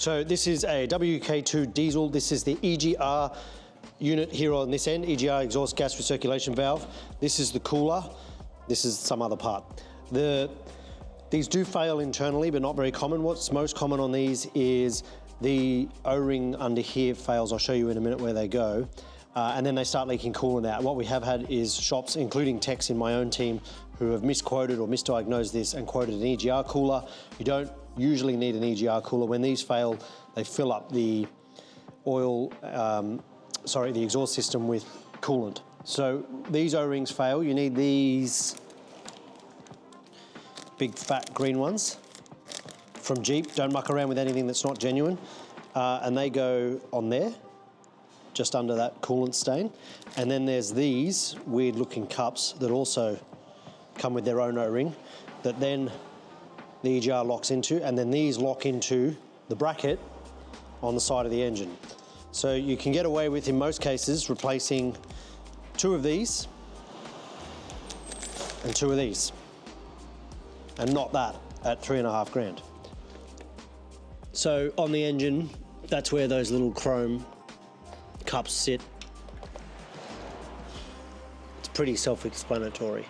So this is a WK2 diesel. This is the EGR unit here on this end, EGR exhaust gas recirculation valve. This is the cooler. This is some other part. These do fail internally, but not very common. What's most common on these is the O-ring under here fails. I'll show you in a minute where they go. And then they start leaking coolant out. What we have had is shops, including techs in my own team, who have misquoted or misdiagnosed this and quoted an EGR cooler. You don't usually need an EGR cooler. When these fail, they fill up the oil, the exhaust system with coolant. So these O-rings fail. You need these big fat green ones from Jeep. Don't muck around with anything that's not genuine. And they go on there, just under that coolant stain. And then there's these weird looking cups that also come with their own O-ring that then the EGR locks into, and then these lock into the bracket on the side of the engine. So you can get away with, in most cases, replacing 2 of these and 2 of these, and not that at 3.5 grand. So on the engine, that's where those little chrome cups sit. It's pretty self-explanatory.